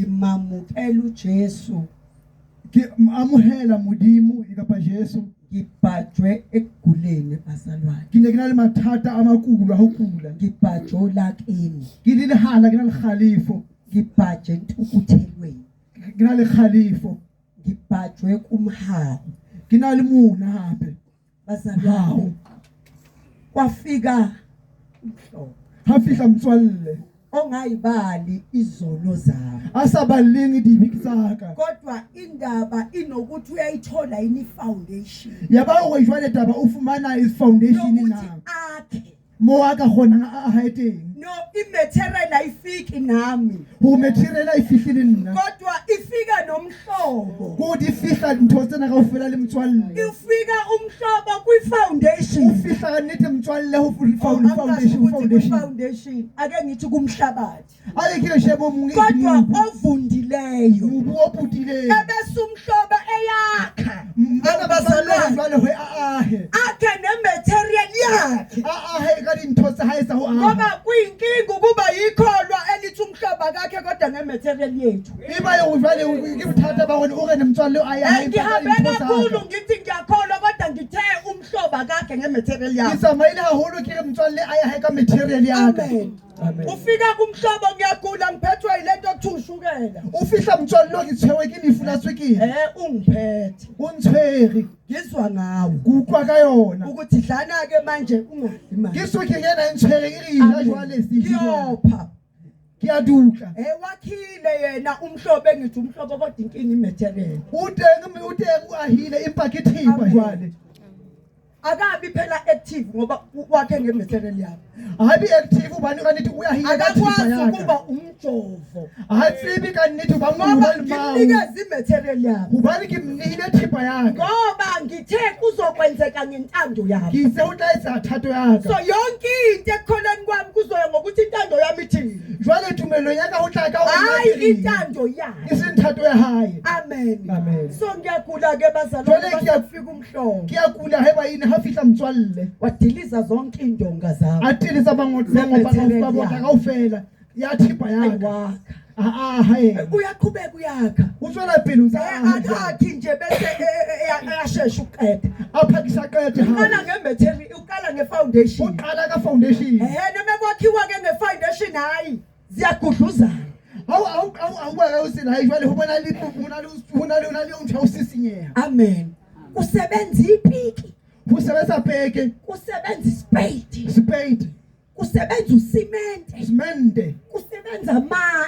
Mamukela uJesu. Ke amohela modimo ikapa Jesu. Ngibhajwe ekuguleni bazalwane. Ke ne ke na le mathata a makulu a ho kula. Ngibhajwe lakini. Ke le hala ke na le khalifo. Ngibhaje entukuthelweni. Ke na le khalifo. Ngibhajwe kumhawu. Ke na le mona hape. Bazalwane. Kwafika umhlobo. Ha fihla mtswalle. Ongayibali izono zami. Asabalingi dibikisaka. Kodwa indaba inokuthi uyayithola yini foundation. Yaba o jwale taba o fumana is foundation na. Akhe. Mo aka gona a haeteng. No, imaterial ayifiki nami. Ho material ifihlile nna. Kodwa ifika nomhlobo. Go di fihla ntho tsena kaofela le mtswalle. Ifika umhlobo kwi foundation. Ufihla ka nnete mtswalle ho foundation. Ake ngithi kumhlabathi. Ale ke shebo mungi. Kodwa ovundileyo. Mubu oputile. Ebese umhlobo eyakha. Abazalwane jwale ho aahe. Akhe nematerial yakhe. Aahe ka dintho tsa hae tsa ho aha. Ngoba kuyinkinga ukuba yikholwa elithi umhlobo kakhe kodwa ngematerial yethu. Iba yo jwale ke bothatha ba hore o re ne mtswalle a ya hae. Ngihambe kakhulu ngithi ngiyakholwa kodwa ngithe umhlobo kakhe ngematerial yakhe. Isamaile haholo ke mtswalle a ya hae ka material yakhe. Amen. Ufika kumhlobo ngiyagula ngiphethwe yilento okuthunshukela. Ufihla mtswalle lo ngitshewe ke nifula swekile. Ungiphethe. Untshwere. Ngizwa ngawe. Kukwa ka yona. Ukuthi dlana ke manje ungadli manje. Ngisukhe ngena intshwere irila jwale sithi. Ngiyopha. Kiyadukla. Wakhile yena umhlobo engithi umhlobo kodwa inkinga imaterial. Uteng ahile impakethipa jwale. Akabi phela active ngoba wakhe ngematerial yakhe. Hayi active ubani kanithi uyahila kathi yakhe. Kuba umjovo. Hayi kanithi ubangula limawu. Nginikeza imaterial yakhe. Ubani kimnihile thipa yakhe. Ngoba ngithe kuzokwenzeka ngentando yakhe. Ngise utlayisa thatho yakhe. So yonke into ekholani kwami kuzoya ngokuthi intando yami ithini. Jwale tumelo yaka ho tla ka hayi intando yakhe. Isinthatho ya hayi. Amen. So ngiyagula ke bazalwane basafika umhlobo. Ngiyagula heba yini hafihla mtswalle. Wadiliza zonke indonga zami. Atilisa bangobaka kaofela. Yathipa yakhe. Hayi. Uyaqhubeka uyakha. Utswela phela akakhi nje bese ayashesha uqeda. Aphakisa qede ha. Uqala ngematerial, uqala ngefoundation. Uqala ka foundation. Noma kwakhiwa ke ngefoundation hayi ziyagudluzana. Awuka usina hayi jwale ubona li untho usisinyeha. Amen. Kusebenza ipiki. Kusebenza peke. Kusebenza spade. Spade. Kusebenza usimende. Simende. Kusebenza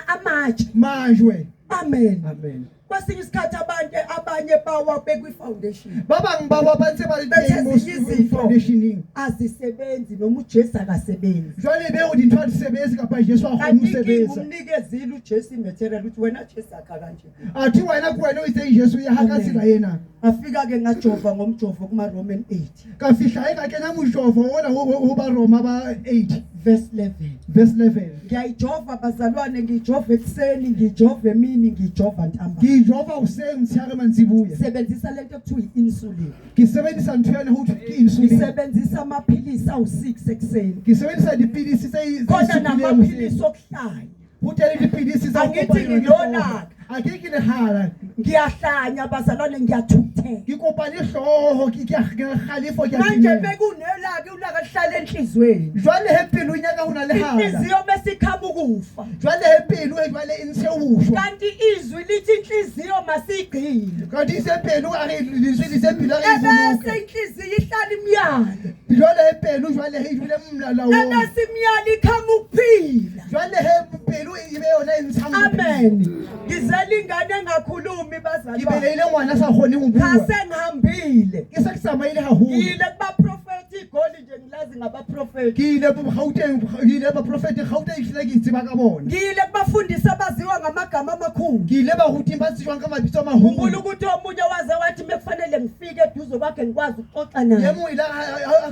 amatshe. Majwe. Amen. Kwasinye isikhathi abanye bawa bekwi foundation. Baba ngibawa banse balitheni foundation. Azisebenzi noma uJesu akasebenzi. Jwale be udintwa disebenzi kapa Jesu akhumusebenza. Umnikezile uJesu imaterial uthi wena Jesu akha kanje. Athi wena kuwena uyise Jesu uyahakasika yena. Afika ke ngajova ngomjovo kuma Roman 8. Kafihla eka ke namujovo wona hoba Roma ba 8 verse 11. Ngiyayijova bazalwane ngijova ekseni ngijova emini ngijova ntamba. Ngijova usemthiyake manzibuye. Sebenzisa lento ekuthiwa insulin. Ngisebenzisa nthweni ukuthi insulin. Ngisebenzisa amaphilisi awu6 ekseni. Ngisebenzisa dipilisi khona namaphilisi okuhlanya. Uthele dipilisi angithi ngilona. Akiki lehala. Ngiyahlanya bazalwane ngiyathukuthela. Ngikopana ihloho ngiyakhalifo manje bekunelaka ulaka lihlala enhlizweni. Jwale hempilo unyaka una lehala. Inhliziyo besikhama ukufa. Jwale hempilo jwale insewusho. Kanti izwi lithi inhliziyo masigcine. Kanti isempilo lizwi lisempilo ayivuluka. Bese inhliziyo ihlala imyalo. Jwale hempilo jwale hejule mlala wo. Bese imyalo ikhama ukuphila. Jwale hempilo ibe yona insangwe. Amen. Ngizela engakhulumi bazalwane. Ngibelele ngwana sakhona ukubuka. Kasengihambile. Isekusamayile hahulu. Ngile kuba prophet igoli nje ngilazi ngaba prophet. Ngile buHauteng ngile ba prophet Gauteng ihleke itsiba ka bona. Ngile kubafundisa abaziwa ngamagama amakhulu. Ngile bahuthi basizwa ngamabitso amahulu. Unkulunkulu ukuthi omunye waze wathi mekufanele ngifike eduze kwakhe ngikwazi ukuxoxa naye. Yemo ila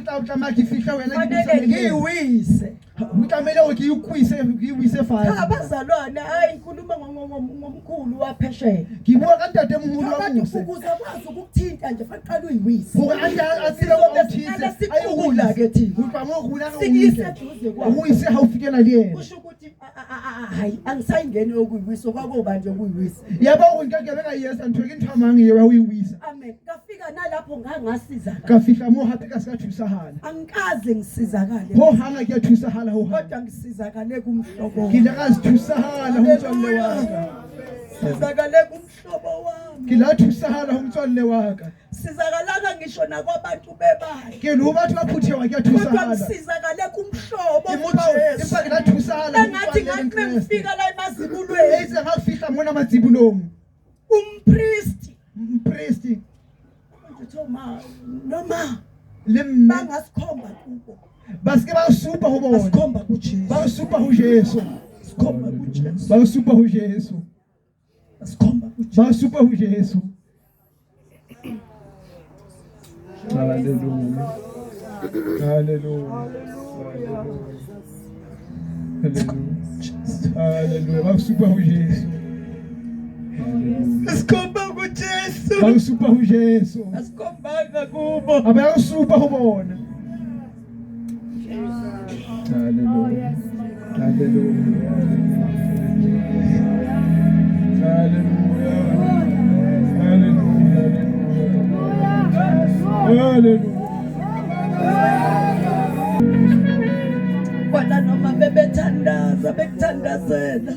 aklama ngifihla wena ngiwise. Ukamele uyikwise file. Abazalwane hayi ngikhuluma ngomkhulu waphesheya. Ngibuka kantate emhulu wamuse. Ukuze kwazi ukuthinta nje faqala uyiwise. Ngoba asile uthise ayukula ke thina. Uqhamuka ukula sikise eduze kwakhe. Uyise hawufikela liyena. Kusho ukuthi hayi angisayingeni okuyiwiso kwakuba nje okuyiwiso. Yabo unkanke bengayesa nthoke inthamanga yewe uyiwisa. Amen. Ngafika nalapho ngangasizakala. Kafika mo happy ka ska thusahala. Angikaze ngisizakale. Ho hanga ke thusahala ho. Kodwa ngisizakale kumhlobo. Kila ka thusahala umtswalle waka. Sizakale kumhlobo wami. Kila thusahala umtswalle waka. Sizakalanga ngisho nakwabantu bebayo. Ke lo batho ba phuthiwa ke Kodwa thusahala. ngisizakale kumhlobo Impa uJesu. ke thusahala. Engathi ngathi ngifika la emazibulweni. Eyize ngakufihla mona madzibulong. Umpriest. Umpriest. Thoma noma Lemma bangasikhomba kubo. baske ba super ho bona. Basikhomba kuJesu. Ba super ho Jesu. Basikhomba kuJesu. Ba super ho Jesu. Basikhomba kuJesu. Ba super ho Jesu. Hallelujah. Hallelujah. Hallelujah. Hallelujah. Ba super ho Jesu. Basikhomba kuJesu. Ba super ho Jesu. Asikhombanga kubo. Aba super ho bona. Hallelujah. Hallelujah. Hallelujah. Hallelujah. Hallelujah. Bona noma bebethandaza bekuthandazela.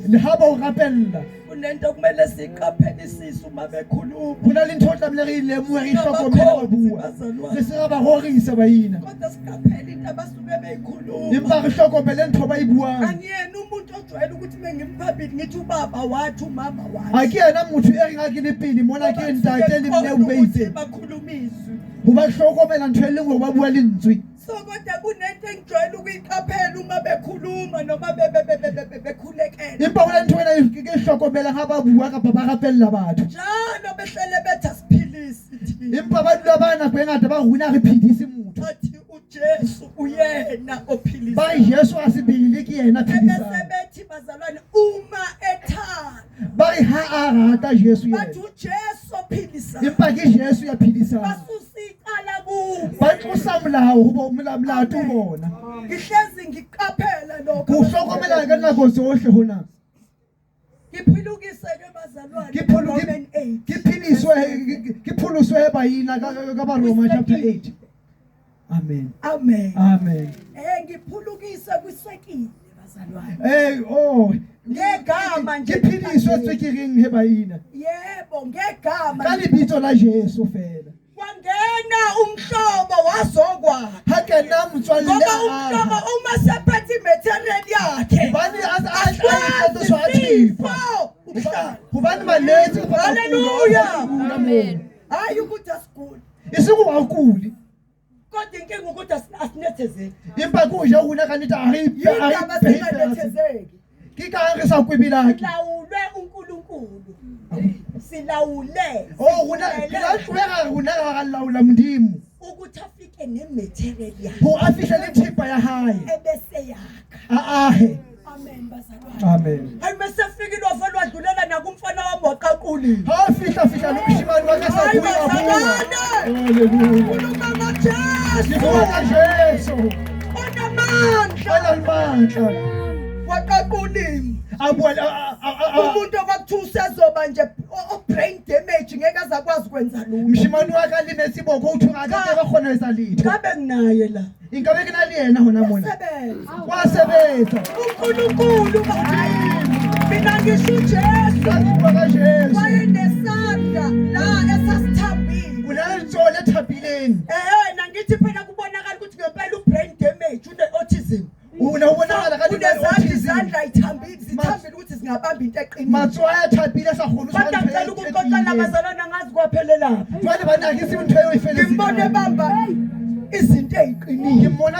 Lehaba o rapella. Kunento kumele siqaphelisise uma bekhuluma. Kuna le ntho tlamehile re lemohe re hlokomela ba bua. Re se ra ba horisa ba ina. Kodwa siqaphele into abasuke beyikhuluma. Empa re hlokomele ntho ba e buang. Angiyena umuntu ojwayele ukuthi mengimphambili ngithi ubaba wathi umama wathi. Ha ke yena motho e reng a ke le pele mona ke ntate le mme o beitse. Bakhulumiswe. Ho ba hlokomela ntho e lengwe ba bua lentswe. So kodwa kunento engijwayele ukuyiqaphela uma bekhuluma noma bekhulekela. Empa hona ntho ena ke hlokomela ha ba bua kapa ba rapella batho. Njalo behlele bethe siphilisi thina. Empa ba dula bana go engata ba runa re phedise motho. Bathi uJesu uyena ophilisa. Ba Jesu a se bile ke yena phedisa. Bese bethi bazalwane uma ethanda. Ba re ha a rata Jesu Bathi yena. uJesu ophilisa. Empa ke Jesu ya phedisa. Basusikala kubo. Ba tlosa molao ho bo molato bona. Ngihlezi ngiqaphela lokho. Ho hlokomela ka nako zohle hona. Ngiphilukise ke bazalwane. Ke phuluswe ba ina ka ba Roma chapter 8. Amen. Amen. Amen. Ngiphulukise kwiswekile bazalwane. Ngegama nje. Ke philiswe tswekering he ba ina. Yebo, ngegama. Ka lebitso la Jesu fela. Wangena umhlobo wazokwa. Ha ke na motswalle Ngoba umhlobo uma sephethe material yakhe. Bani a so athifa. Hobane maletse go Hallelujah. Amen. Hayi ukuthi asiguli. Isiku akuli. Kodwa inkinga ukuthi asinethezeki. Empa ko ja hona ka neta a re Indaba singanethezeki. ke ka re sa kwebilaki. Silawulwe uNkulunkulu. Silawule. Hona la tlwega hona ga laula modimo. Ukuthi afike nematerial yakhe. Ho a fihla le thipa ya hae. Ebese yakha. Ahe. Amen bazalwane. Amen. Hayi mesefikile wafana wadlulela nakumfana wami waqaquli. Ha fihla lo mshimani wa ka sa Hayi kuya bua. bazalwane. Hallelujah. Ukhuluma ngoJesu. Ngibona Jesu. Onamandla. Almandla. Waqaquli. Abula Umuntu okuthiwa usezoba nje brain damage ngeke azakwazi ukwenza lutho. mshimani wa ka le nesiboko uthi ngaka ba khona esalitho. Ngabe nginaye la. Ingabe ke na le yena hona mona. Sebenza. Wasebenza. uNkulunkulu bathi mina ngisho uJesu Ka Jesu. wayenesandla la esasithambile. Unalitsole ethabileni. Nangithi phela kubonakala ukuthi ngempela ubrain damage une-autism. Unabonakala kanti Izandla ithambile zithambile ukuthi zingabamba into eqinile. Matswaya thabile sa khona Kodwa ngicela ukuxoxela abazalwane angazi kwaphelela. Jwale bana ke se ntho eo e fele. Ngimbone bamba izinto eziqinile. Ngimona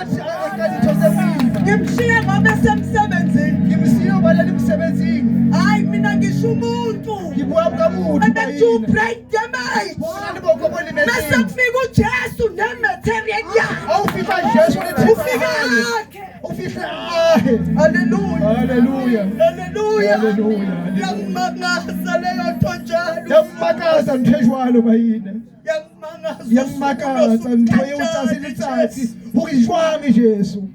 ka ditho tse boima. Ngimshiye ngoba esemsebenzini. Ngimsiyo bala emsebenzini. Hayi mina ngisho umuntu. Ngibua ka motho ba Two yena. brain damage. Bona le boko bo le Bese metse. kufika uJesu nematerial yakhe. Awufika Jesu le Ufika thipa. yakhe. Ufika ahe. Hallelujah. Hallelujah. Hallelujah. Hallelujah. Yangimangasa leyo nto njalo. Yamakaza nthe jwalo ba yena. Yangimangasa Yangmakatsa ntho eo tsatsi le tsatsi hore jwang Jesu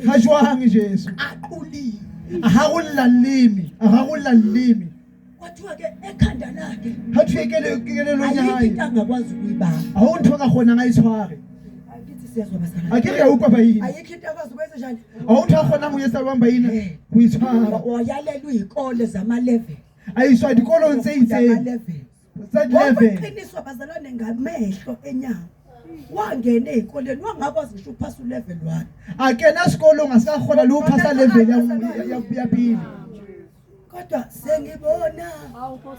ha jwang Jesu ha go llallimi kwathiwa ke ekhanda lakhe ha thwekele kelelo ya ayikho hae into angakwazi ukuyibamba ha ho ntho ka kgona ga itshware akithi siyazwa basala a ke re ya utlwa baina ayikho into akwazi ukwenza njani ha ho ntho a kgonang ho etsa jwang baina ho itshwara oyalelwe izikole zama-level a iswa dikolong tse itseng zama-level tsa level waqiniswa bazalwane ngamehlo enyama wangena ey'koleni wangakwazi ngisho uphasa u-level 1 a kena sekolong a se ka kgona le ho phasa level ya pele kodwa sengibona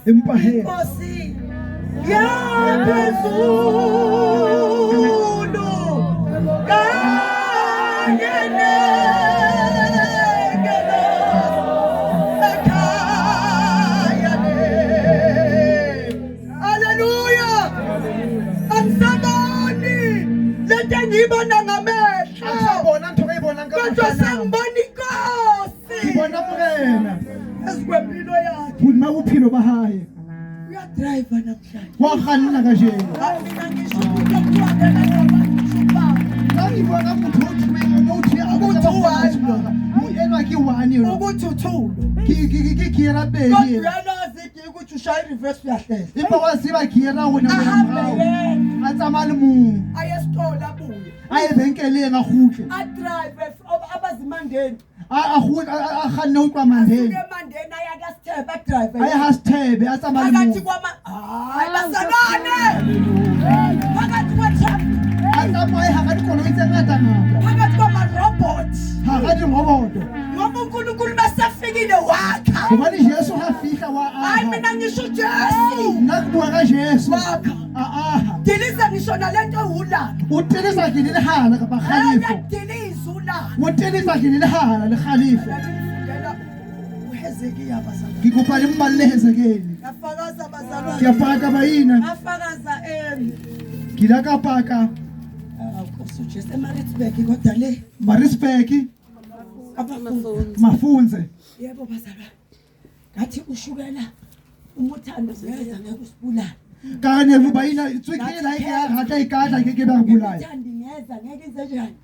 empa he inkosi yaphezulu kanye nengelo ekhaya le. Haleluya. Angisaboni lento engiyibona ngamehlo akubona ntho e bonang ka kodwa sengibona inkosi ngibona morena ezikwempilo yakhe budima bophelo ba hae uyadrive namhlanje wa kganna ka jeno mina ngisho ukuthi kuwakela nabantu ngibona motho o thumeng motho a botsa enwa ke one yona ukuthi uthulo ke kiera kodwa pedi uyalazi ukuthi ushaya reverse uyahlela empa wa siba kiera gona ahambe yena a tsamaya le mong aye esitolo abuye a ebenkeleng a kgutle adrive abazimandeni a kganne ho tloa mandeng asuke emandeni aya kasithebe adrive a ye ha sethebe a tsamaya le phakathi mong kwama hayi bazalwane phakathi kwe-traffic a tsamaye ha ka dikoloi tse ngata-ngata phakathi kwamarobot ha ka diroboto ngoba unkulunkulu masefikile wakha gobane jesu ha fihla wa hayi aha mina ngisho ujesu nna ke bua ka jesu wakha a aha diliza ngisho nalento ewulaka o tenisa ke le lehala kapa kgalefo uyadiliza ulaka o tenisa ke le lehala le kgalefo ngifundela uhezekiya bazalwane ke kopa le mmalle hezekele ngafakaza ke bazalwane a paka baina ngafakaza ke ile ka paka Nkosi uJesu eMaritzburg kodwa le marispeki abafundi mafunze yebo bazalwane ngathi ushukela umuthando ngeza ngeke usibulala kane vubaina tswekile la ke ya rata ikatla ke ba bulaya umuthandi ngeza ngeke ize njani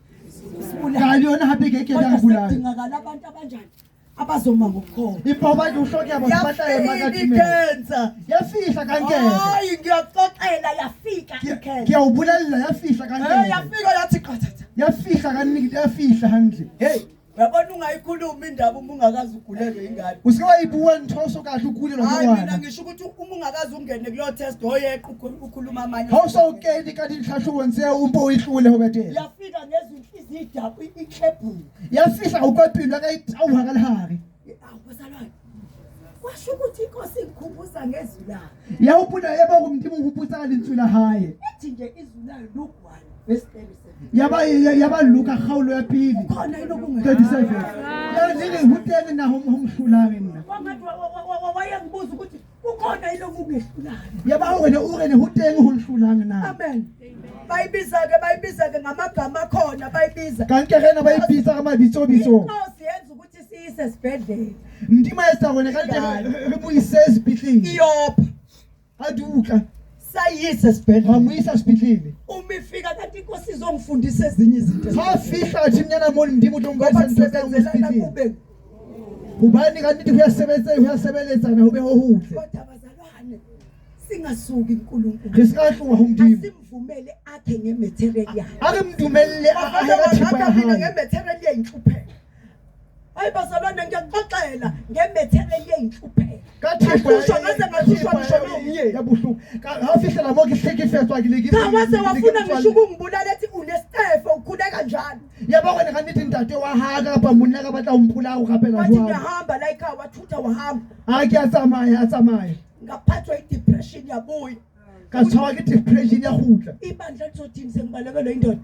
usibulala kali yona hape ke ba kodwa bulaya sekudingakala abantu abanjani abazoma ngokukhona ipa ba ke hloke ba batla emakathimeni ikenza yafihla kankele hayi ngiyaxoxela yafika ikenza ke a o bolella yafihla kankele yafika yathi qathatha yafihla kannete yafihla hantle hey uyabona ungayikhuluma indaba uma ungakazi ugulelwe ingane o se wa ibua ntho so ka hlukulelwa ke hayi mina ngwana ngisho ukuthi uma ungakazi ungene kulo test oyeqa ukhuluma amanye ha o sa o kene ka ditlhatlhobong tse o mpo o ihlole ho betela yafika ngezinhliziyo idabu ikhebhula yafihla go kwa pelo ka itauha ka lehare awubazalwane washo ukuthi inkosi ikhumbuza ngezwi layo ya hopola ya ba go mdimo hopotsa ka lentswe la hae ethi nje izwi layo Luke 1:37 ya ba luka kgaolo ya pele khona ilokunge 37 ya le ho teng na ho mhlulane nna wangathi wayengibuza ukuthi ukhona ilokungehlulayo ya ba wena o rene ho teng ho mhlulane na amen bayibiza ke ngamagama akhona bayibiza kanke rena ba ipitsa ka mabitso inkosi yenza ukuthi siyise esibhedlela mdimo ya tsa rona ka re mo ise sepitleng iyopha a duka sayise ha esibhedlela mo isa sepitleng uma ifika kanti inkosi izongifundisa ezinye izinto ha fihla thimnyana mo mdimo tlo ngoba ngaba ntse ka mo sisebenzelana sepitleng kube hobane ka nnete ho ya sebeletsana ho be ho hotle kodwa bazalwane singasuki uNkulunkulu re se ka tloha ho mdimo asimvumele akhe ngematerial yakhe a re mdumelle a ka thipa ya mina hae ngematerial yeyinhlupheko hayi bazalwane ngiyaxoxela ngematerial yeyinhlupheko ka thipa Ngathuswa ngaze ngathuswa ngisho nomyeni. ya bohloko ha fihlela mo ke hlekefetswa ke le ke cha waze wafuna ngisho ukungibulala ethi unestefo ukhule kanjani ya ba wena ka nnete ntate wa ha kapa monna ka batla ho mphola go gapela wathi jwang ngiyahamba la ekhaya wathutha wahamba ha ke a tsamaya ngaphathwa i-depression yabuya ka tshwarwa ke depression ya gutla ibandla lizothini sengibalekelwe indoda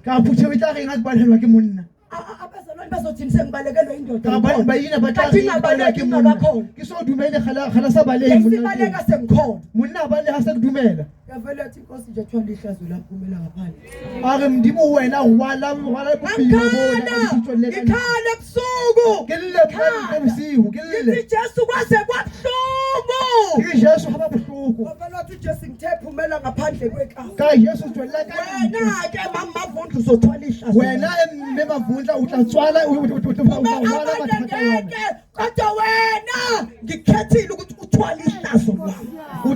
ka phuthe o tla reng a ke balelwa ke monna abazalwane bazothini sengibalekelwe indoda ka baina ba tla Kanti reng balelwa ingabaleki ke monna ingakakhona. ke so dumele khala sa balehe monna ngesibaleka sengikhona monna ba le ha sa ke dumela yavele athi inkosi nje thwala ihlazo laphumela ngaphandle a re mdimo wena wala bophelo bona ngikhala ebusuku ke le ka bosiu ke le ngithi Jesu kwaze kwabuhlungu ke Jesu ha ba bohloko wavele wathi uJesu ngithe phumela uthwala ngaphandle kwekhawu. Ka Yesu tswela ka Wena ke Mavundla uzothwala ihlazo. wena Mavundla o tla tswala o mathata wena Kodwa wena ngikhethile ukuthi uthwala ihlazo lwami. o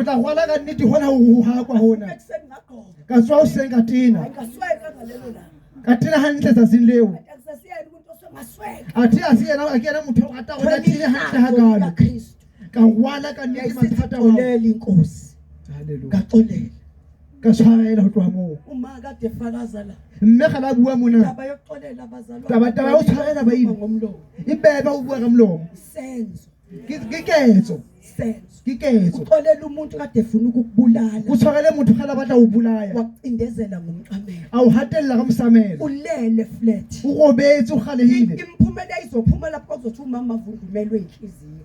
tla rwala ka nnete hona ho hakwa hona Ekuseni ngaqoka. ka tswa o seng ka tina Ngasweka ngalelo langa. ka tina hantle tsatsing leo Akusasiyani umuntu osengasweka. athe a se yena a ke yena motho o rata hona tina hantle ha galo Kristu. ka rwala ka nnete mathata wa Ngixolela inkosi. haleluya Ngaxolela. ka tshwarela ho tloha moo Uma kade fakaza la. mme ga ba bua mona Taba yokuxolela abazalwane. taba ya ho tshwarela ba ina ngomlomo. e beba o bua ka mlomo Senzo. ke ketso Senzo. ke ketso Uxolela umuntu kade efuna ukukubulala. o tshwarele motho ga la batla ho bulaya Wacindezela ngomqamelo. a o hatella ka mosamelo Ulele flat. o robetse o galehile Imphumela izophuma lapho kuzothi umama avundumelwe inhliziyo.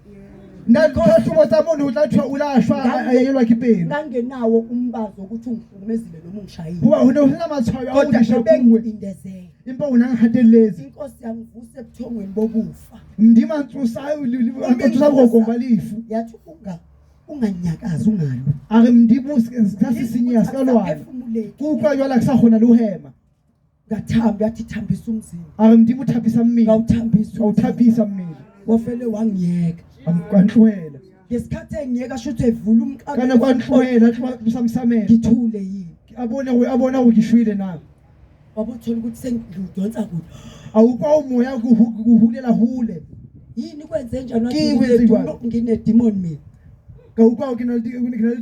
nna tlhahlobo tsa mone o tla thwa o la shwa a yelwa ke pelo Ngangenawo umbazo ukuthi ungihlukumezile noma ungishayile. hoba ho ne ho sena matshwayo a o Kodwa dishapuwe bengicindezela. empa o nang hatelletse Inkosi yangivuse ebuthongweni bokufa. mdima ntsosa borokong ba lefu Yathi unganyakazi ungalwa. a re mdimo ka sesinya se ka lwana ke utlwa jwala ke sa kgona le ho hema Ngathamba yathi thambisa umzimba. a re mdimo thapisa mmele Ngawuthambisa. a o thapisa mmele Wafele wangiyeka. kwa ntlohela Ngesikhathi engiyeka shuthe evula kana umqamelo. kwa ntlohela tlosamsamela Ngithule yini. a bona go ke shwele na Wabothola ukuthi sengidonsa kude. a ukwa umoya go hulela hole Yini kwenze njalo Ke kwenze njalo? ngine demon mina. ka ukwa ke na le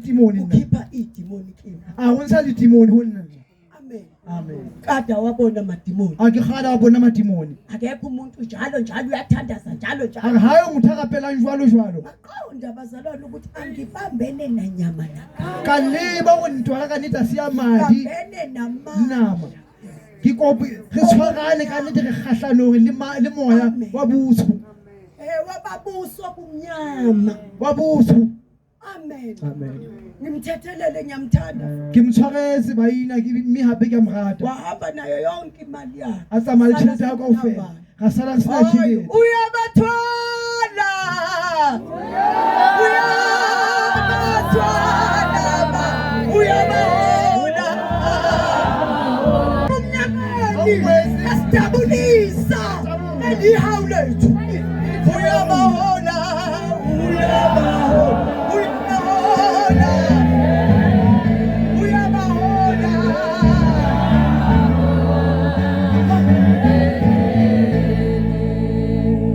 timoni nna Ukhipha idemoni kimi. a ho ntsha le timoni ho nna Amen. amen Kada wabona amademoni. a ke gala wa bona matimoni Akekho umuntu njalo uyathandaza njalo a njalo. re hayo motho a rapelang jwalo Maqonda abazalwane ukuthi angibambene nanyama na. ka leba go ntwa ka nnete a se ya madi Bambene nama. nama ke kopo re tshwarane ka nnete re kgahlanong le moya wa botsho Wababuso kumnyama. wa botsho Amen. amen Ngimthethelele ngiyamthanda. ke mtshwaretse baina mme hape ke a mo rata Wahamba nayo yonke imali yakhe. a tsamaya le tšhelete ya kaofela ga sala re sena tšhelete Uyabathwala. Uyabahola. Umnyameni asijabulisa elihawu lethu. Uyabahola.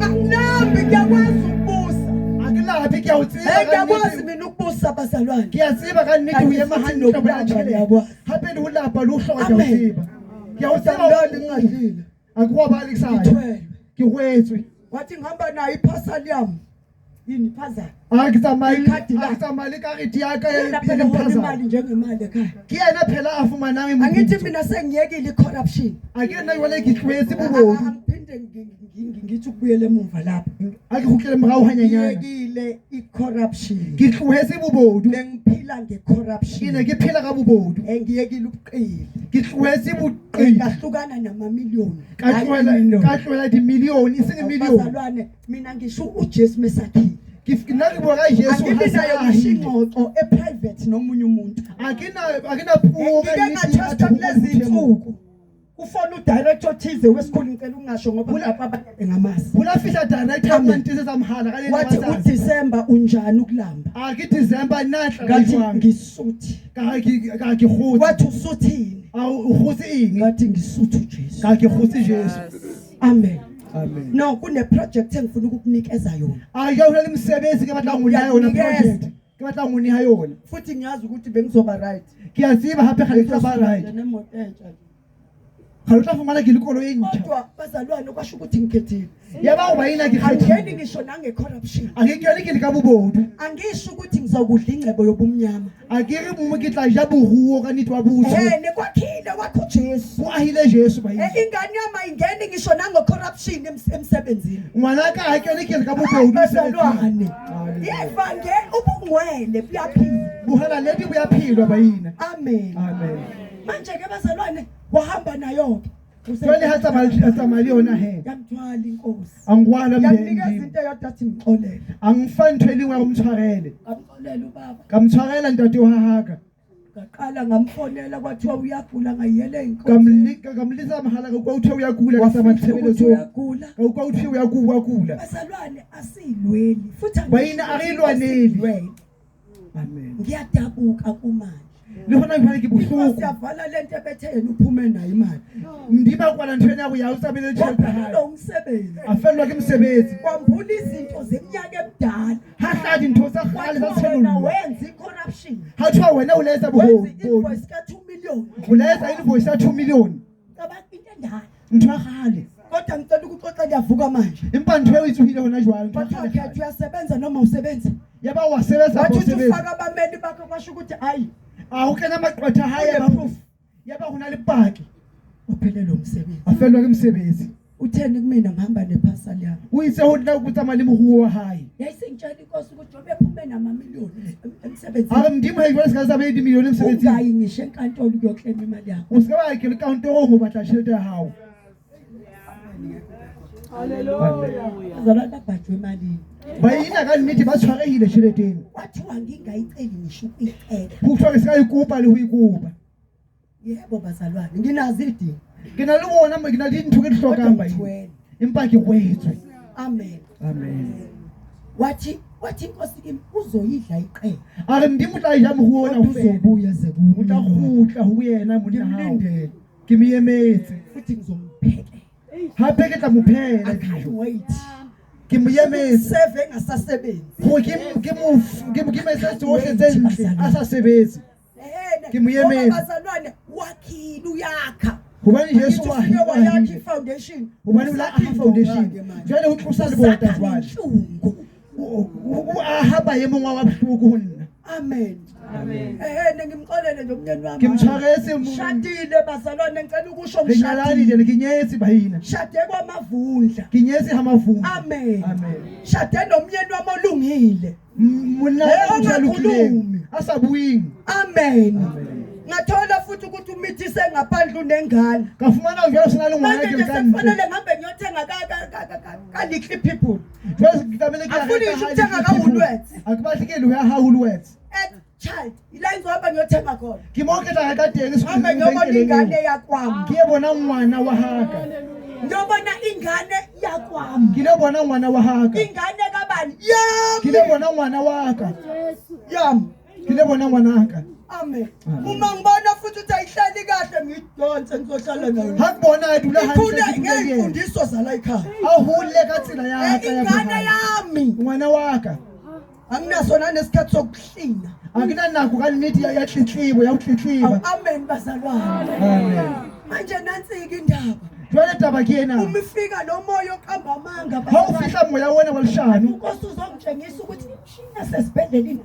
Anginambi ngiyakwazi ukubusa. akelapi ke a o tseba ka Ngiyakwazi nnete mina ukubusa abazalwane. ke a tseba ka nnete ho ema hantle ka bona tšhelete hape le ho lapa le ho hloka ke a o tseba ke a o tseba o ngahlile a ke wa ba le sayo Ngithwele. ke hwetswe Wathi ngihamba nayo iphasali yami. Yini iphazali? a ke tsamaya Ikhadi la- le karete ya ka Yena ya phela uhona lephaza imali njengemali ekhaya. ke yena phela a fumanang Angithi moputso mina sengiyekile i-corruption. a ke nna jwale ke tlwetse bobodu Angiphinde ngithi ukubuyela emuva lapho. a ke kgutlele morao hanyanyana Ngiyekile i-corruption. ke tlogetse bobodu Bengiphila ke nge-corruption. ne ke phela ka bobodu Ngiyekile ubuqili. ke tlogetse boqili Ngahlukana namamiliyoni. ka tlohela dimilione e seng milione Abazalwane mina ngisho uJesu mesakhile. nna ke bua ka jesu Angibi ha nayo se ahile ngishingxoxo e-private nomunye umuntu. a ke na puo ka Ngike nnete ngatrust kulezi insuku. Ufona udirector thize wesikhulu ngicela ungasho ngoba lapha abantu bengamazi. bula fihla director amantise tsa mohala ka le Wathi uDecember unjani ukulamba? a ke December natla ka Ngathi jwang ngisuthi. ka ke khotse Wathi usuthini? a o khotse eng Ngathi ngisuthu Jesu. ka ke khotse jesu Amen. amen No, kune project engifuna ukukunikeza yona. a ke hona le msebenzi ke batla go nya yona project ke batla go nya yona Futhi ngiyazi ukuthi bengizoba right. ke a tseba hape ga le tla ba right Nemoto entsha. ga le tla fumana ke le kolo e ntšha Kodwa bazalwane kwasho ukuthi ngikhethile. ya ba go baina ke Angeni kgethile ngisho nange-corruption. a ke kele ke le ka bobodu Angisho ukuthi ngizokudla ingcebo yobumnyama. a ke re mo ke tla ja boruo ka nnete wa botho Nekwakhile wakho Jesu. go ahile jesu baina Ingane yami ayingeni ngisho nange-corruption emsebenzini. ngwana ka a kele ke le ka bobodu Bazalwane. Ivange ubungcwele buyaphila. bohala ledi bo ya philwa baina Amen. amen Manje ke bazalwane wahamba nayo ke. jwale ha tsamaya le yona he Yamthwala inkosi. angwala Yamnikeza mndeni into eyodwa athi ngixolele. angfa ntho e lengwe go mtshwarele Ngamxolela ubaba. ka mtshwarela ntate wa haka ngaqala ngamfonela kwathiwa uyagula ngayiyele inkosi kamlisa mahala kwawuthe uyagula kasabathebelezo uyagula kwawuthe uyagula bazalwane asilweni futhi bayina akilwaneli amen ngiyadabuka kumanje lihona ngifane kibuhlungu siyavala lento ebethe yena uphume nayo imali ndiba kwala ntweni yakho yawusabele tshela lo umsebenzi afelwa ke umsebenzi kwambula izinto zeminyaka emidala hahladi into sakhali wena wenza icorruption hathiwa wena uletha buholi invoice ka 2 million uletha invoice ya 2 million cabanga into endala nthwahale kodwa ngicela ukuxoxa ndiyavuka manje impandwe uyithuhile wona jwala kodwa khethu uyasebenza noma usebenza yaba wasebenza wathi usebenza ufaka abameli bakho basho ukuthi hayi awukena amaqwatha haya proof yaba hona libhaki uphelele umsebenzi afelwa ke umsebenzi utheni kumina ngihamba nephasali yami uyise hodla ukuthi amalimi huwa hayi yayisengitshela inkosi ukuthi jobe phume namamiliyoni emsebenzini akamndimi hayivela sikazabe 8 million emsebenzini ungayi ngisho enkantolo ukuyoklema imali yakho usikaba ke counter ngoba batashete hawo haleluya azalana bhajwe imali bayina kaninithi batshwarekile shileteni kwathiwa ngingayiceli ngisho ukuyicela kuthiwa sikayikupa lihuyikupa yebo bazalwane nginazi idini nginalubona nginalinthuke lihlokamba yini impaki kwethu amen wathi inkosi kimi uzoyidla iqela ake ndimutla ijamhuona uzobuya zekuwe utakhutla uyena muntu hawo ngimlindele kimiyemetse futhi ngizomphekela haphekela muphela wait kimiyemetse seve ngasasebenzi kimese siwohle zenhle asasebenzi kimiyemetse bazalwane wakhile uyakha ubani Yesu wayakha foundation ubani la foundation njalo uxusa libota zwali ahaba yemongwa wabhluku honna amen ngimxolele nje umnyeni wami ngimtshakese shadile bazalwane ngicela ukusho ngishadile nje nginyesi bayina shade kwamavundla nginyesi hamavundla amen shade nomnyeni wami olungile muna ungakhulumi asabuyini amen ngathola futhi ukuthi umithise ngaphandle unengane ngafumana njalo sinalungwane ke kufanele ngihambe ngiyothenga ka little people afuni ukuthenga ka Woolworths akubahlekeli uyaha Woolworths child ila ngizohamba ngiyothenga khona ngimokela ekadeni sihambe ngiyobona ingane yakwami ngiyebona umwana wahaka ngiyobona ingane yakwami ngiyobona umwana wahaka ingane kabani yami ngiyobona umwana waka yami ngiyobona umwanaka amen uma ngibona futhi ukuthi ayihlali kahle ngidonse ngizohlala nayo hakubona edula hanhle ngiyifundiswa zala ekhaya awuhule katsila yakhe ingane yami umwana waka anginaso nanesikhathi sokuhlina akunanako kaninithi yahlitliwe yawuhlitliwa amen bazalwane amen manje nansi indaba jwale taba kuyena umifika lo moya oqamba amanga hawufihla moya wona walishanu inkosi uzongitshengisa ukuthi imshini sesibhedlela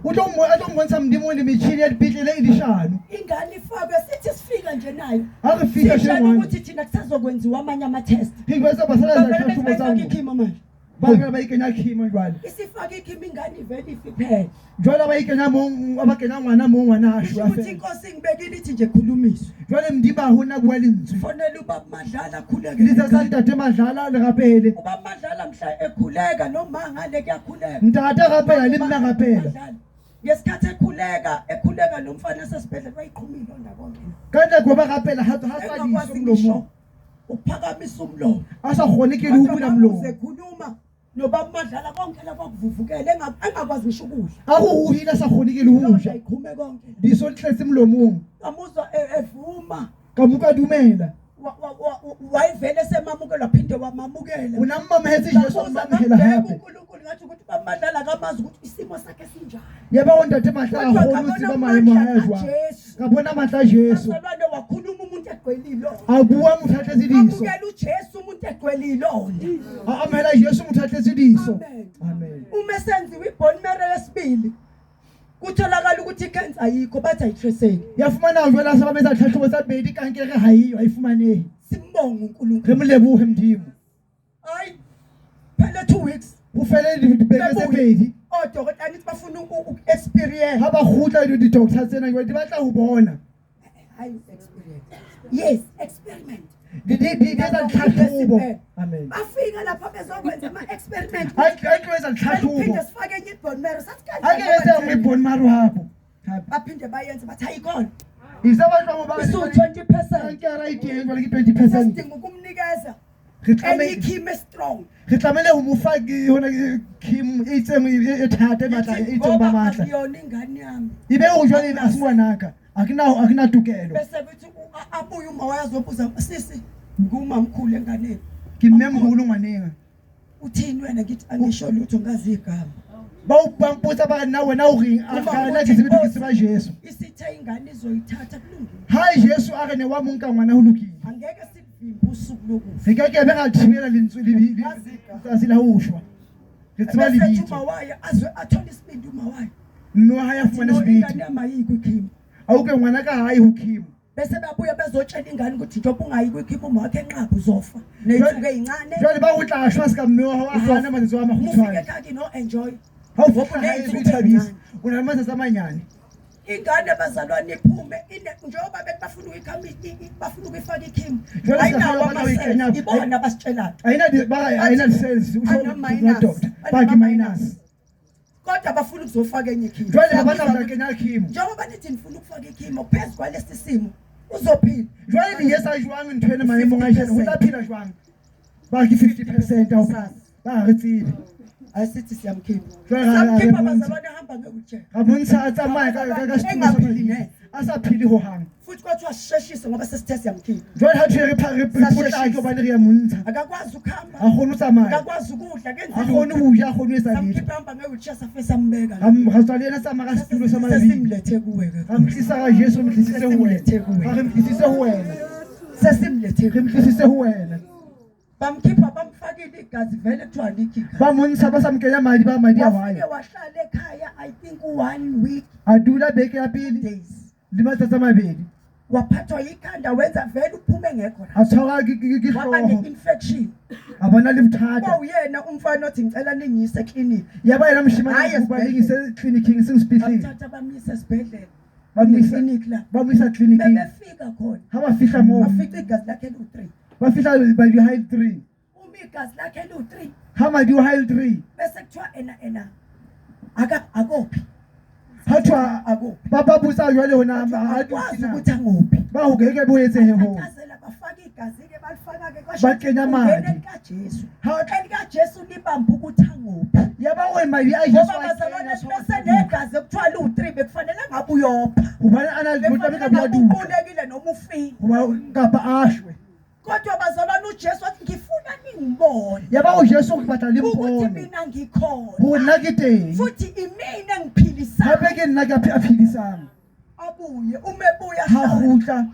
utombonisa mndimo limitshini yalibhitlele ilishanu ingane ifakwe sithi sifika nje nayo akufika shengwane ukuthi thina kusazokwenziwa amanye ama-test phingwesa basalazahlubo zangu ikhima manje bakela bayikenya khima jwale isifaka ikhima ingane ivele ifiphele jwale abayikenya abakenya ngwana ngwanashu ukuthi inkosi ngibekile ithi nje khulumiswe jwale mdiba hona kwalinzwi fonela ubaba Madlala akhuleke lizasantate Madlala lekapele ubaba Madlala mhla ekhuleka noma ngale kuyakhuleka mtata kapela limna kapela ngesikhathi ekhuleka nomfana sesibhedlela bayiqhumile ndabonke kanti ngoba kapela hasaliso umlomo uphakamisa umlomo asahonekeli ukula mlomo uzekhuluma nobaba Madlala konke la kwakuvuvukela engakwazi ngisho ukudla akuhila asahonekeli ukudla iqhume konke disonhlesi emlomong kamuzwa evuma kamuka dumela wayivele semamukelwa phinde wamamukela unamama hethi Jesu amamukela hape uNkulunkulu ngathi ukuthi bamadlala kamazi ukuthi isimo sakhe sinjani yeba ondate Madlala holo uthi bamayemo hayajwa kabona amandla Jesu asalwane wakhuluma umuntu egcwelile abuwa muthathe izidiso amukela uJesu umuntu egcwelile amela Jesu muthathe izidiso amen uma senziwa ibone marrow yesibili kutholakala ukuthi icancer ayikho bathi ayitreseki yafumana njalo sabameza tlhahlobo sabedi kankere hayiyo ayifumaneki simbonga uNkulunkulu remlebuhe mndimo hayi phela 2 weeks ufele libeke sebedi odokotela nithi bafuna uexperience haba khutla di doctor tsena ngibe batla ubona hayi experience yes experiment Didn't tlhahlobo amen bafika lapha bezokwenza ama experiment ayikwenza tlhahlobo phinde sifake enye ibone marrow sathi ake yenza ibone marrow hapo happy. baphinde bayenze bathi ayikhona Isabantu ngoba isu-20%. ankara ideng jwale ke 20%. Sesidinga ukumnikeza enye kim strong. Re tlamehile ho mo fa hona kim e itseng e thata e matla e itseng ba matla. Yona ingane yami Ibe o jwale a se ngwanaka akina tokelo. bese bethi abuye uma wayazobuza sisi ngumamkhulu enganeni Ke mmemholo ngwaneng. uthini wena ngithi angisho lutho ngazi igama Ba o pampotsa ba nna wena o reng a kana ke sebetsa ke seba Jesu. isithe ingane izoyithatha kulungile Ha Jesu a re ne wa monka ngwana ho lokile. angeke sivimbe usuku lokufa Re ka ke be ga thibela lentswe le tsatsi la ho shwa. Re tseba le bese bitso. uma waye azwe athole isibindi uma waye No ha ya fumana ingane sebiti. yami ayikwikhimi Awuke ngwana ka hayi ho kim. bese babuye bezotshela ingane ukuthi njengoba ungayi kwikhimi uma wakhe enqaba uzofa neyithuke eyincane Jwale ba o tla shwa se ka mme wa hao a hana matsetso a mufike makgutshwane. ekhaya no enjoy Ha o fihla hae o ithabisa. O na le matsatsi a manyane. ingane bazalwane iphume njengoba bafuna bafuna ukuyifaka ikhimi Jwale ayinawo seka batla ho e kenya. ama-cells ibona basitshelayo Ayina di-cells. O Ana so minus. doctor. Ana Ba ke minus. minus. kodwa bafuna ukuzofaka enye ikhimi Jwale ha batla ho tla kenya kim. njengoba nithi nifuna ukufaka ikhimo phezu kwalesi simo uzophila Jwale di yesa jwang ntho ene maemong a jana. Ho tla phela jwang? Ba ke 50% a ho ba re tsebe. ayisithi siyamkhipha Jwale ra samkhipha bontsha. bazalwane ahamba nge-wheelchair Ga bontsha a tsamaya ka Engaphili a sa phele ho hang. futhi kwathiwa sisheshise ngoba sesithe siyamkhipha Jwale ha thwe re potlake hobane re ya montsha. akakwazi ukuhamba A kgone ho tsamaya. akakwazi ukudla A kenzi kgone ho ja, a kgone ho etsa letho. samkhipha ahamba nge-wheelchair safe sambeka Ga tswa le ena tsamaya ka setulo sa mabidi. sesimlethe kuwe Ga mtlisa ga Jesu re mtlisitse ho wena. Ga re mtlisitse ho wena. sesimlethe Re mtlisitse ho wena. bamkhipha bamfakile igazi vele kuthiwa likhipha Ba montsha ba sa mo kenya madi ba madi a wafike wayo. wahlala ekhaya I think 1 week A dula beke ya pele days le matsatsi a mabedi. waphathwa yikhanda wenza vele uphume ngekho A tshwarwa ke waba hlooho. ne-infection A bona le bothata. kwawuyena umfana othi ngicela ningiyise eklinikhi Ya ba ena moshemane Hayi, a kopa le ngise tleliniking seng sepetlele. bamthatha bamyisa esibhedlela Ba mo isa eklinikhi la ba mo isa tleliniking. bebefika khona Ha ba fihla moo bafica igazi lakhe lu-3 ba fihla ba di high 3. uma igazi lakhe lu-3 Ha madi o high 3. bese kuthiwa ena akophi Ha thwa akophi ba botsa jwale hona ha akwazi ukuthi angophi ba ho keke bo etsehe ho. Bathazela bafaka igazi-ke balifaka-ke Ba kenya madi. elikajesu Ha elikajesu libambe ukuthi angophi ya ba o madi a Jesu ngoba a bazalwane kenya bese negazi ekuthiwa lu-3 bekufanele ngabe uyopha hobane ana le motho ka bua duka uqulekile noma ufile hoba kapa ashwe. kodwa bazalwane ujesu wathi ngifuna ningibone Ya ba o Jesu ke batla le ukuthi mpone mina ngikhona ho nna ke teng futhi imina engiphilisayo hape ke nna ke a phedisang abuye uma ebuya ha hlala. gutla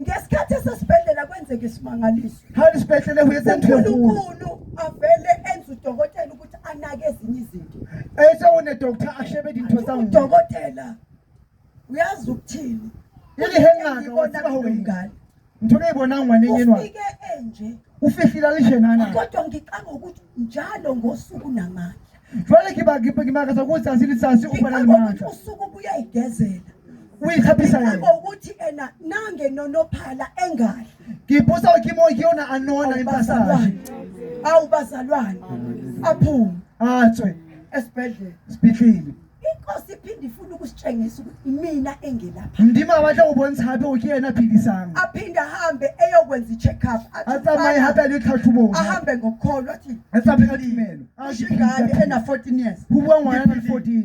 ngesikhathi esesibhedlela kwenzeka isimangaliso ha le sepetlele ho etsa ntho e kgolo uNkulunkulu avele enze udokotela ukuthi anake ezinye izinto etse o ne doctor a shebe dintho tsa nngwe udokotela uyazi ukuthini e le he ngaka wa tseba hore ngane ntho e bonang ngwaneng enwa ufike enje o fihlile le jenana kodwa ngicanga ukuthi njalo ngosuku namandla jwale ke makatsa ko tsatsi le tsatsi o bana le ngicanga ukuthi matla usuku buyayigezela o ikhapisa yena ngicanga ukuthi ena nange nonophala engahle ke ipotsa hore ke mo ke yona a nona empasage awubazalwane aphume a tswe esibhedlela sepetlele inkosi iphinde ifuna ukusitshengisa ukuthi imina engelapha ndimo a batla go bontsha hape o ke yena phedisang aphinde ahambe eyokwenza i-check up a tsamaye hape a le tlhatlhobong ahambe ngokukholwa athi a tsamaye ka tumelo usho ingane ena-14 years ho bua ngwana na le 14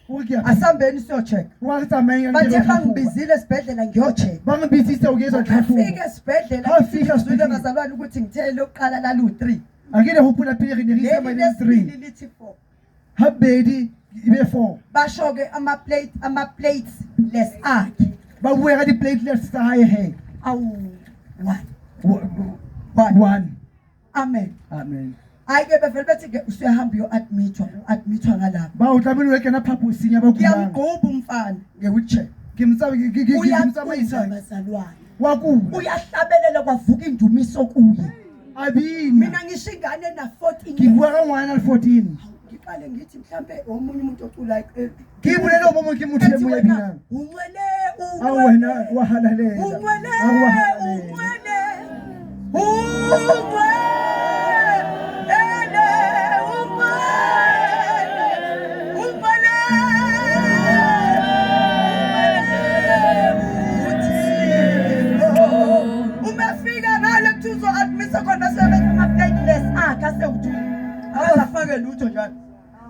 o ke ya asambeni siyo-check wa re tsamaye bathe bangibizile esibhedlela ngiyo-check ba ngibitsitse o ke etsa afike tlhatlhobo esibhedlela Ha ufika ngizwile esibhedlela. bazalwane ukuthi ngithele lokuqala lalu-3 a ke ne hopola pele re ne re isa leli mading 3 lesibili lithi 4 habedi ibe 4 basho-ke ama-plates less akhe ba bue ka di-platelets tsa hae he awu-1 one amen amen hayi-ke bevele bethi-ke usuyahamba uyo-admithwa ngalapha ba o tlamehile o kena phaposing ya bakulang ngiyamgquba umfana nge-wheelchair ke motsamaisang bazalwane wa kula uyahlabelela kwavuka indumiso kuye abina mina ngisho ingane na-14 ke bua ka ngwana le 14 ngiqale ngithi mhlampe omunye umuntu oculayo ke bolele o mo mongwe ke motho e mong ya binang unwele a wena wa halalela unwele a wa halalela unwele unwele unwele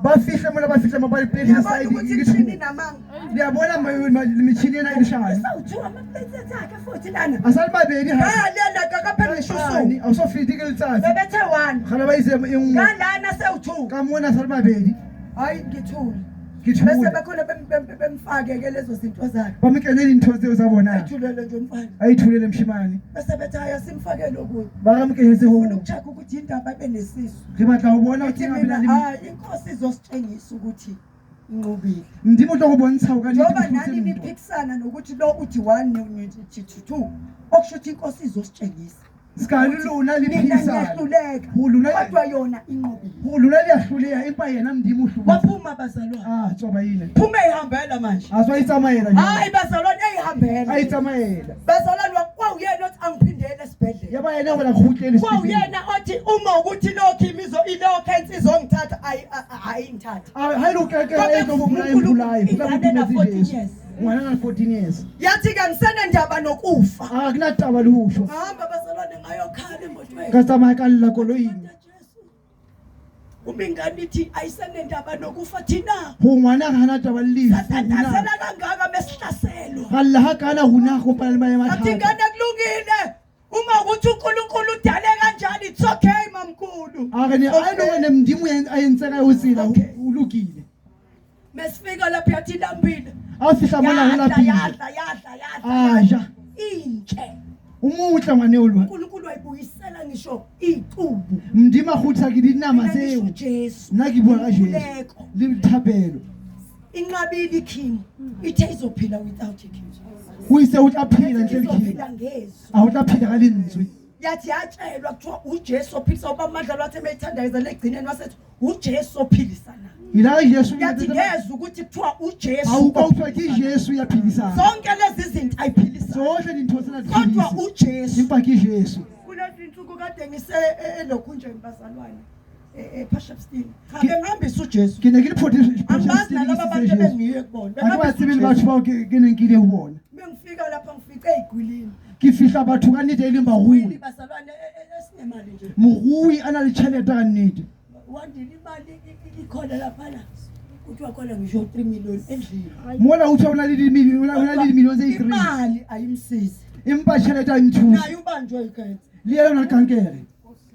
bafihla bona bafihla mabali plate Yabona side ukuthi kushini namanga. liyabona imithini ena ilishaya Sawuthuka amaplate akhe futhi lana. asalibabeli ha Lena kakaphela shusani ishusu. awusofiti ke litsatsi Bebethe 1. khala bayise engwe Ngalana sewu2. kamona asalibabeli Hayi ngithule. ngithule Bese bekhona bemfake ke lezo zinto zakhe. bamkenela into zezabona Ayithulele nje umfana. ayithulele mshimani Bese bethi haya simfakele ukuthi. bakamkehetse ho Ufuna ukucheka ukuthi indaba benesisu. ngibatla ubona Uthi ukuthi mina ngabela hayi inkosi izositshengisa ukuthi inqobile. ndimo utokubonisa ukani Ngoba nani niphikisana nokuthi lo uthi 1 nokuthi 2. Okusho ukuthi inkosi izositshengisa. sikali luna Mina liphisa ngiyahluleka. huluna Kodwa yona inqobile. huluna liyahluleya impa yena ndimo uhluka Waphuma bazalwane. tsoba yile Phuma ehambela manje. azwayitsamayela nje Hayi bazalwane eyihambela. ayitsamayela Bazalwane kwawuyena othi angiphindele esibhedlela. yaba yena wena khutlela Kwawuyena othi uma ukuthi lokho imizo ilokho ensizongithatha ayingithatha. hayi lokake ayizovula empulayo ngwana na 14 years Yathi ke ngisenendaba nokufa. akunataba lusho Hamba bazalwane ngayokhala emotweni. kasama kalla koloyini Uma ingane ithi ayisenendaba nokufa thina. ho ngwana ga hana taba lisi Satasela kangaka mesihlaselwa. kalla ha kana huna go pala ba Yathi mathata ingane kulungile. Uma ukuthi uNkulunkulu udale kanjani it's okay mamkhulu. akene ayino ndimo ayenseka usila ulukile Mesifika lapha yathi lambile. afihla bona ngela phila Yadla. aja Intshe. umuhle ngwane olwa uNkulunkulu wayibuyisela ngisho icubu. ndima khutha kidinama seo Jesu. nakibona ka Jesu lithapelo Inqabile iking. Ithe izophila without a king. uyise utaphila nhle likhila Izophila ngezo. awutaphila kalinzwi Yathi yatshelwa kuthiwa uJesu ophilisa ubamadla lwathe meyithandaza legcineni wasethi uJesu ophilisana. ila Jesu Yathi ngeza ukuthi kuthiwa uJesu awukuthiwa ki Jesu yaphilisana zonke lezi zinto ayiphilisa. zonke intosela Kodwa uJesu impa ki Jesu kulezi insuku kade ngise elokhunjeni bazalwane ePashapstein. Kake ngihambisa uJesu. ke ne ke photo Ambazi nalabo abantu ebengiye kubona. akubasibili batho ba ke ne nkile ubona Bengifika lapha ngifike ezigwilini. ke fihla batho ka nnete le Wili mahuli bazalwane esinemali nje. mogui ana le tšhelete ka nnete Wandile imali ikhona lapha la. Kuthiwa khona ngisho 3 million endlini. mona uthi una le dimilion tse 3 Imali ayimsizi. impa tšhelete a nthusa Nayo ubanjwe ikhethe. le yona kankere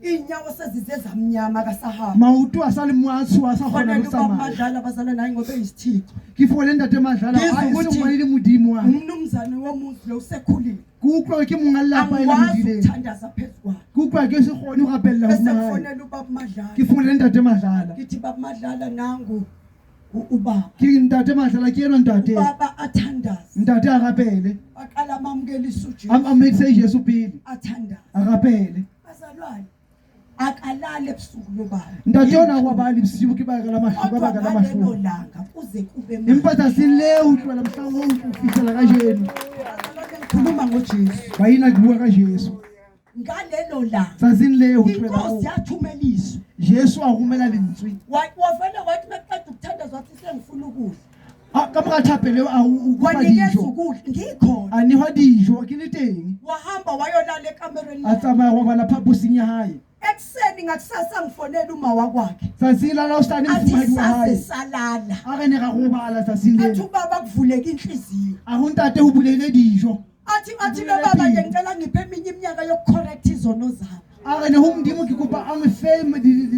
Inyawo sezize zamnyama kasahamba. maoto a sa le moatsho a sa gona Khona go tsamaya bamadlala bazalwane hayi ngobe isithixo. ke fole ntate madlala Ngizwa a se ukuthi ngwane le modimo wa Umnumzane womuzi lo usekhulile. ke utlwa ke monga lelapa e le Angikwazi modileng ukuthandaza phezu kwakhe. ke utlwa ke se kgone go gapelela Bese go mahae kufonela ubaba Madlala. ke fole ntate madlala Ngithi baba Madlala nangu ubaba. ke ntate madlala ke yena ntate Baba athandaza. ntate a gapele Aqala amamkelisa uJesu. a medise Jesu pele Athandaza. a gapele Bazalwane. Akalale ebusuku lobaba. ntate yona go bali bosigo ke ba ka la mahlo ba Kodwa ka la ngalelo mahlo langa kuze kube manje. empa tsa se le utlwa mhlango o fihlela ka jeno Ngikhuluma ngoJesu. ba ina ke bua ka Jesu Ngalelo langa tsatsing le utlwa inkosi yathumeliswa. Jesu a romela lentswe Wavele wathi maqeda ukuthandaza wathi sengifuna ukudla. ka mora thapelo a o kopa Wanikeza dijo ukudla ngikhona. a nehwa dijo ke le teng Wahamba wayolala ekamereni. a tsamaya go bala phaposing ya hae Ekseni ngakusasa ngifonela uma wakwakhe. tsatsing la o stane Athi mofumadi wa sase hae salala. a re ne ga go bala tsatsing Athi le ubaba kuvuleka inhliziyo. a go ntate o bulele dijo Athi lo baba nje ngicela ngiphe eminye iminyaka yokucorrect izono zami. a re ne go modimo ke kopa a me fe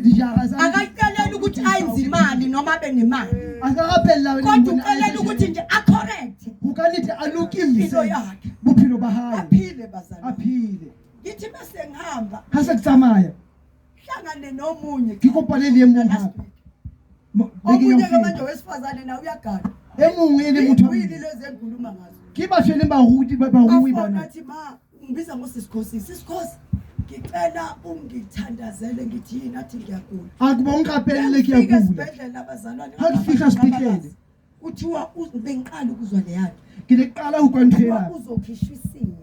dijara tsa Akayicelela ukuthi ayenze imali noma abe nemali. a ka gapella Kodwa ucelela ukuthi nje acorrect go ka nete a impilo lokise yakhe. bophelo ba hae Aphile bazalwane. a phile Ngithi bese ngihamba ha se ke tsamaya hlangane nomunye. ke kopane le e mong hape Omunye ke manje wesifazane na uyagana. e mongwe e le motho Uyini lezi engikhuluma ngazo. ke ba fele barui Afona bana athi ma ngibiza ngosisikhosini. Sisikhosini ngicela ungithandazele ngithi yini athi ngiyagula. a ke bon kapelle ke ya Ngifika kula esibhedlela abazalwane. ha ke fihla sepetlele Kuthiwa bengiqala ukuzwa le yakhe. ke le qala ho kwantshela Uzokhishwa isimo.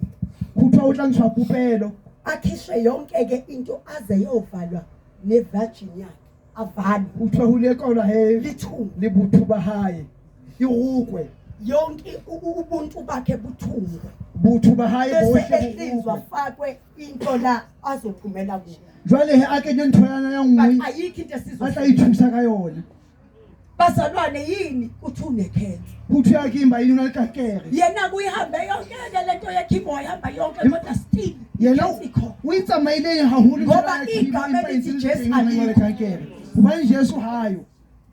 go twa o tla ntshwa popelo Akhishwe yonke ke into aze yovalwa nevirgin yakhe. Avale go twa ho le kaola he lithunga. le botho ba hae e gokwe Yonke ubuntu bakhe buthungwe. botho ba hae Bese bohle ehlinzwa bo fakwe into la azophumela kuyo. jwale he a kenye ntho yana ya But nngwe ayikho into a tla esizofika. ithusa ka yona bazalwane yini uthi unekhensa uthi yakimba yini unalikankere yena kuyihambe yonke lento yekhimo wayihamba yonke kodwa still yena uyitsamayile hahulu ngoba igama elithi Jesu alikankere ubani Jesu hayo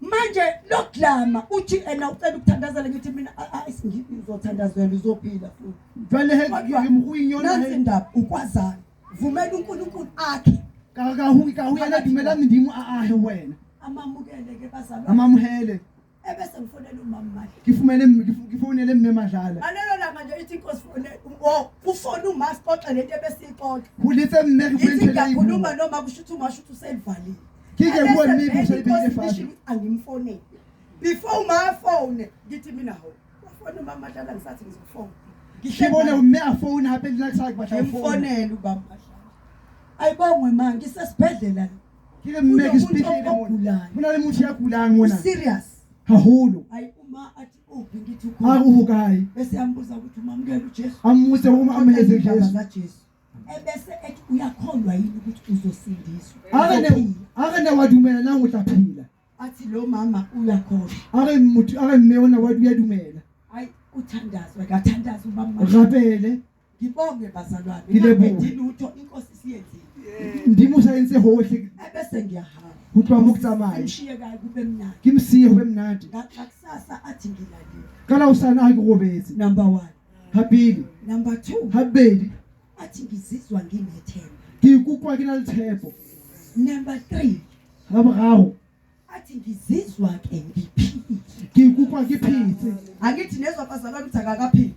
manje lokulama uthi ena ucela ukuthandazela ngithi mina ayisingizothandazela uzophila futhi vale ngimuyinyona nansi indaba ukwazana vumela uNkulunkulu akhe kahuyana dumela ndimo ahe wena amamukele ke bazalwane amamuhele ebese ngifonela umama ngifonele mme madlala ngalelo langa nje ithi inkosi ufona umasixoxe lento ebesixoxa ulitse mme ithi ngiyakhuluma noma kushuthi umashuthi uselivalile kike kuwe mme usayibile fast angimfonele before umafone ngithi mina ho ufona umama madlala ngisathi ngizofona ngibone umme afone hapheli nakusaki badla ngifonela ubaba madlala ayibongwe manje ngisesibhedlela kike mme ngisiphihlile wona kunale muthi yagulanga wona serious hahulu ayi uma athi uphi ngithi akuhukayi bese yambuza ukuthi umamukela uJesu amuse uma amheze Jesu kaJesu ebese ethi uyakholwa yini ukuthi uzosindiswa akane wadumela nangu utaphila athi lo mama uyakholwa ake mme wona wadu uyadumela ayi uthandazwe kathandaza umama rabele ngibonge bazalwane ngilutho inkosi siyenzile ndimo sayenze hohle ebese ngiyahamba utwa mukutsamaya ngishiye kayi kube mnandi kimsiye kube mnandi ngakusasa athi ngilalile kala usana akubezi number 1 habili number 2 habeli athi ngizizwa nginethemba ngikukwa kinalithebo number 3 habrawo athi ngizizwa ke ngiphile ngikukwa kiphithe akithi nezwa bazalwane uthakakaphila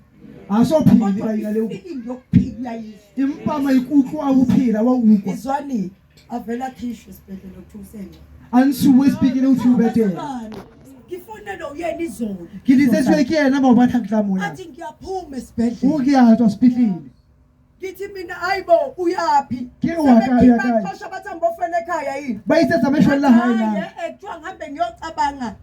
asophili bayina leyo ngiyokuphila yini impama ikukwa awuphila wawukwa izwani avela khishwe sibhedlela lokuthuseni anisuwe speaking uthi ubetele ngifonela uyena izolo ngilizeswe kuyena mawubatha ngidlamona athi ngiyaphuma esibhedlela ukuyatwa siphilile ngithi mina hayibo uyapi sebekhiphaqosha bathi ambofele ekhaya yini bayithetha amehlo la hayina ekuthiwa ngihambe ngiyocabanga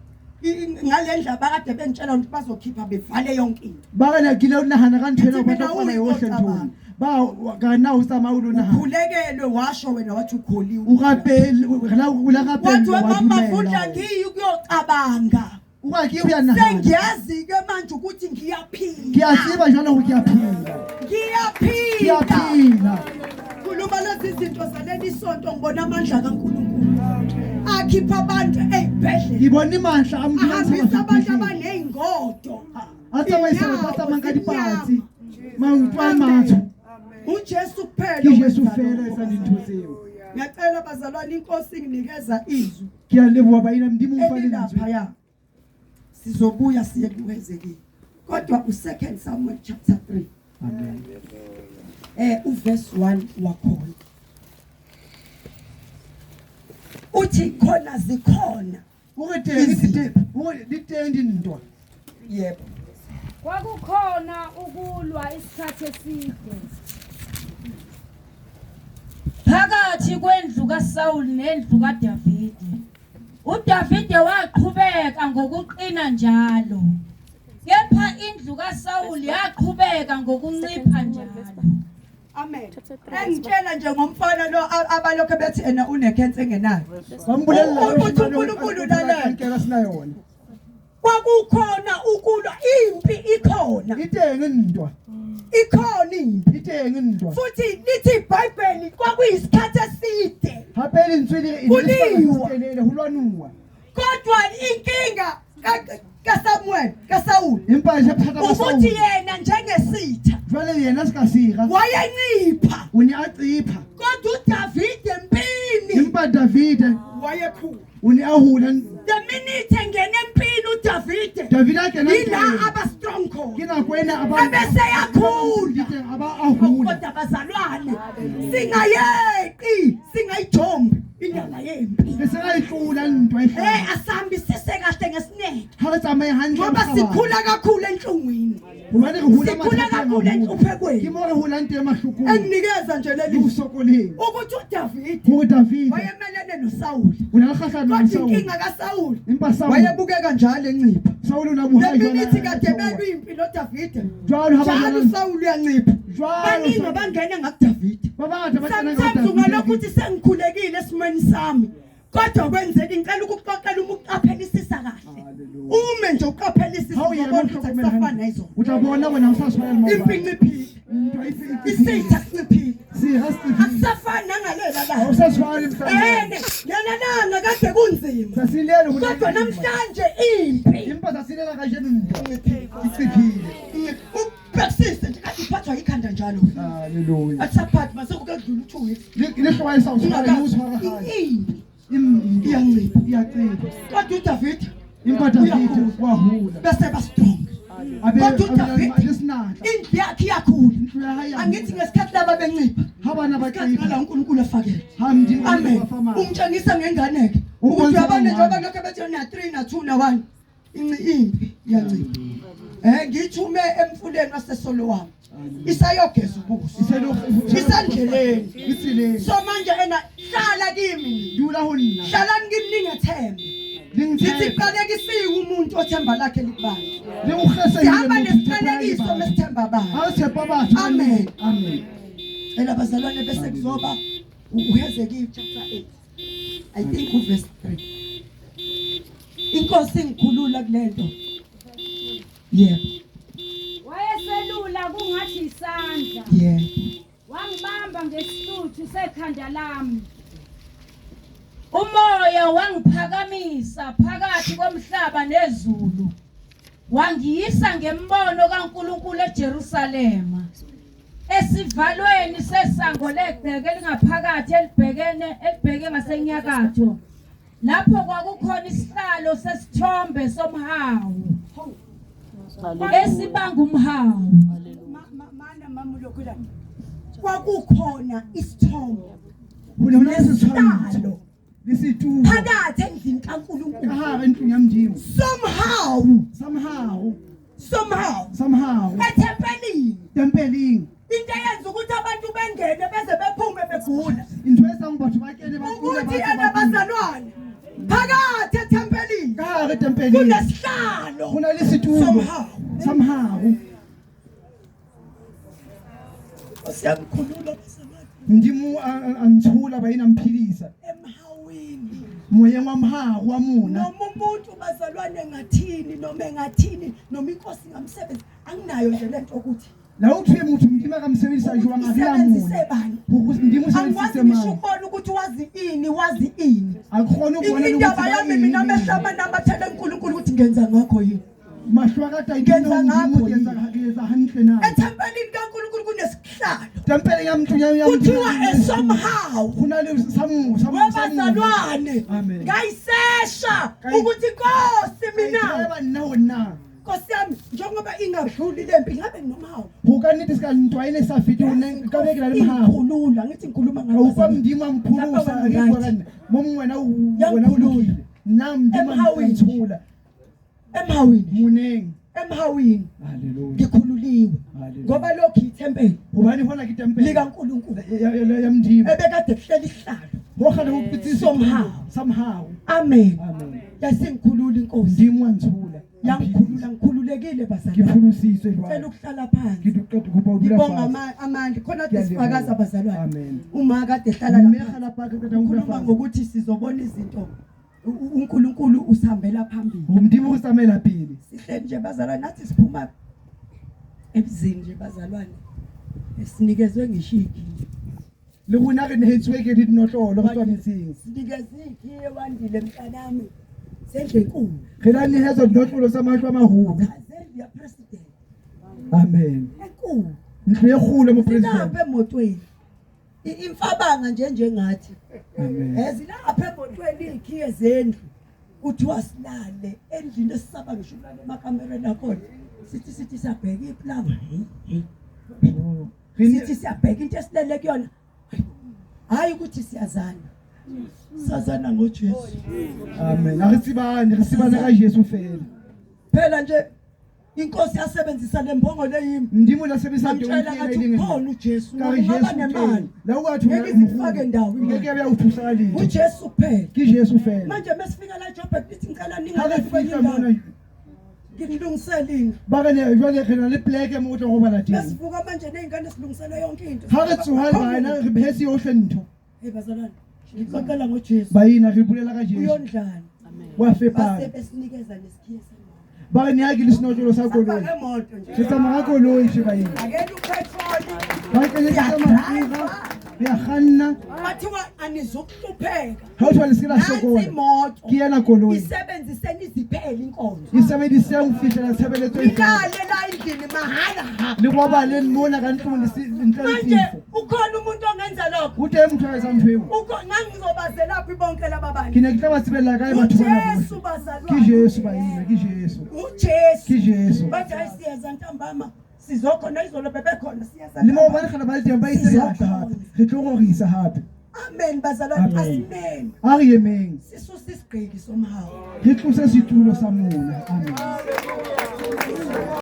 ngalendaba kade bengitshela ukuthi bazokhipha bevale yonke into bakana gile unahana kanthena ubathona yohle ntoni ba kana usama ulunahana ukhulekele washo wena wathi ukholiwe ukapeli la ulakapeli wathi mama funda ngiyi ukuyocabanga ukaki uyanahana sengiyazi ke manje ukuthi ngiyaphila ngiyaziba njalo ukuyaphila ngiyaphila khuluma lezi zinto zaleli sonto ngibona amandla kaNkulunkulu akhipha abantu ezibhedlela ngibona imandla ahambisa abantu abaneyingodo atsamayisaphatha mankadi phansi mawutwa mathu uJesu kuphela uJesu ufela esandinthuziwe ngiyacela bazalwane inkosi inginikeza izwi ngiyalebuwa bayina ndimo umfanele lapha ya sizobuya siye kuwezekile kodwa u2 Samuel chapter 3 amen uverse 1 wakhona uthi khona zikhona ukuthe ntwa yebo kwakukhona ukulwa isikhathi eside phakathi kwendlu kaSaul nendlu kaDavide. uDavide waqhubeka ngokuqina njalo, kepha indlu kaSaul yaqhubeka ngokuncipha njalo. Amen. Engitshela nje ngomfana lo abalokho bethi ena unekhensa engenayo. Bambulela ukuthi uNkulunkulu lalela sinayona. Kwakukhona ukulwa, impi ikhona. Itenge ntwa. Ikhona impi. Itenge ntwa. Futhi lithi iBhayibheli kwakuyisikhathi eside. Haphela inswili kuliwa hulwanuwa. Kodwa inkinga kaSamuel, kaSaul. Impahla phakathi kwaSaul. Ukuthi yena njengesitha. Vele yena sikasika. Wayencipha. Uni acipha. Kodwa uDavide empini. Impa Davide wayekhulu. Uni ahula. The minute engene empini uDavide. Davide akena. Ila aba strong khona. Kina kwena aba. Bese yakhula. Aba ahula. Kodwa bazalwane singayeki, singayijombi indaba yempi. Bese ayihlula ntwa ehlala. Asihambisise kahle ngesineke. Hawatsamaya handle. Ngoba sikhula kakhulu enhlungwini. Umane kuhula sikhula kakhulu enhluphekweni. Kimore hula into emashukumo. Enginikeza nje leli usokoleni. Ukuthi uDavide. uDavide wayemelene noSaul. Unalahahla noSaul. Inkinga kaSaul. Impa Saul. Wayebukeka njalo encipha. Saul unabuhayi. The minute kade belwe impi noDavide. Njalo uSaul uyancipha. Baningi bangena ngakuDavide. Babade bacana ngaDavide. Ngalokho uthi sengikhulekile esimweni sami. Kodwa kwenzeka ngicela ukukuxoxela uma uqaphelisisa kahle. nathi akusafani nayizona utabona wena usasifana noma impinqiphile isitha sinciphile sihasifile akusafani nangalela la usasifana emhlabeni yana kade kunzima sasilelo kodwa namhlanje impi impasa silela kanje inciphile ubhekisise nje kade iphathwa ikhanda njalo haleluya akusaphathi masokudlula 2 weeks lehlowayo sawusifana usifaka impi iyancipha kodwa uDavid impatafiti wahula bese bastrong kodwa uDavid lesinatha indlu yakhe iyakhula angithi ngesikhathi laba bencipha habana baqala baqala uNkulunkulu efakele hamdi amen ungitshengisa ngenganeke ukuthi yabona njengoba lokho bethi na 3 na 2 na 1 impi iyancipha ngithume emfuleni waseSolowam isayogeza ubuso isandleleni isile so manje ena hlala kimi dula honna hlalani kimi ningethembe sithi qalekisiwe umuntu othemba lakhe libani sihamba nesiqalekiso mesithemba bani awuthemba bathu amen amen elabazalwane bese kuzoba uHezekiah chapter 8 I think uverse 3 inkosi ngikhulula kulento yebo wayeselula kungathi isandla yebo wangibamba ngesihluthi sekhanda lami umoya wangiphakamisa phakathi komhlaba nezulu wangiyisa ngembono kaNkulunkulu eJerusalema esivalweni sesango lebheke lingaphakathi elibheke ngasenyakatho lapho kwakukhona isihlalo sesithombe somhawu esibanga umhawu mana mamulo kulani kwakukhona isithombe kunesithombe lisitu phakathi endlini kaNkulunkulu aha endlini yamndimo somehow tempelini into eyenza ukuthi abantu bengene beze bephume begula into esangibathu bakele baqule ukuthi abazalwane phakathi ethempelini ka tempelini kunesihlalo kunalesitulo somehow siyakukhulula basamani ndimu anthula bayinamphilisa emhawini moya wamhawu wamuna noma umuntu bazalwane ngathini noma engathini noma inkosi ngamsebenzi anginayo nje lento ukuthi la uthi umuntu ndima kamsebenzisa nje wangakulamula ukuthi ndimu angikwazi ngisho ukubona ukuthi wazi ini akukhona ukubona indaba yami mina mehlama namathele uNkulunkulu ukuthi ngenza ngakho yini mashwakata ingenza ngakho yenza hanhle na ethempelini kaNkulunkulu kunesihlalo tempeli yamntu kuthiwa somehow kunale wabazalwane ngayisesha ukuthi Nkosi mina yeba nona Nkosi yami njengoba ingadluli lempi ngabe nomawo ukanithi sikantwayile safiti ukabekela lemhawu khulula ngithi ngikhuluma awukwamndima mphulusa akekho momwena ukhulula nami ndima ngithula emhawini haleluya ngikhululiwe ngoba lokho ithempeli ubani hona kitempeli likaNkulunkulu yamndima ebekade kuhlela isihlalo wokhana ukuthi somehow amen yasingikhulula inkosi ndimwa nthula ngikhululekile bazalwane ngiphulusiswe cela jwalo ukuhlala phansi ngiqeda ukubawula ngibonga amandla khona sifakaza bazalwane uma kade ehlala lapha ukhuluma ngokuthi sizobona izinto uNkulunkulu usihambela phambili umndimo usamela phili sihle nje bazalwane nathi siphuma ebizini nje bazalwane esinikezwe ngishiki lokunake nehetsweke lithi nohlolo kuswanitsini sinikeziki ewandile mntanami sendle enkulu khela nihezo nohlolo samashwa amahubu sendle ya president amen enkulu ndlu yekhulu mu president lapha emotweni imfabanga njengathi amen ezilapha emotweni ikhiye zendlu uthi wasilale endlini esisaba ngisho ulale emakamereni akhona sithi siyabheka iplanga sithi siyabheka into esilele kuyona hayi ukuthi sazana ngoJesu amen akusibana kaJesu phela nje inkosi yasebenzisa lembongo leyimi ndimo lasebenzisa khona uJesu ngoba nemali la wathi ngeke ndawo ngeke uyawuthusalile uJesu kuphela kiJesu phela manje mesifika la Joburg lithi ngicela ningale ngilungiselini bakane jwale khona le black emoto ngoba la dini besivuka manje nezingane silungisela yonke into ha ke bana re behesi yohle ntho bazalwane ngicela ngoJesu bayina re bulela kaJesu uyondlana wafepha base besinikeza nesikhiye ba re ne a ke le sinotlo sa koloi Ke moto nje. ke tsamaya ka koloi she ba eng Akela upetrol. ba ke le tsamaya ya khanna Bathiwa anizokuhlupheka. ha o tshwana se la Nansi sokola imoto. ke yena koloi Isebenziseni iziphele inkonzo. isebedise ho fihlela tshebeletso e fela Ilale la endlini mahala. le go ba le mona ka ntlong le ntle le Manje tifo ukhona umuntu ongenza lokho. o teng motho a etsang ntho eo Ngangizobazela phi bonke laba ke bantu. ne ke tla ba tsebella kae batho bana uJesu bohle bazalwane. ke Jesu ba ina ke Jesu uJesu. ke Jesu Bathi ayisiyeza ntambama. Sizokhona izolo bebekhona siyeza. le mo ba re kana ba le teng ba itse hape hape re tlo go isa hape Amen bazalwane Amen. asimene. a re emeng Sisusa isigqiki somhawu. re tlose setulo sa mona amen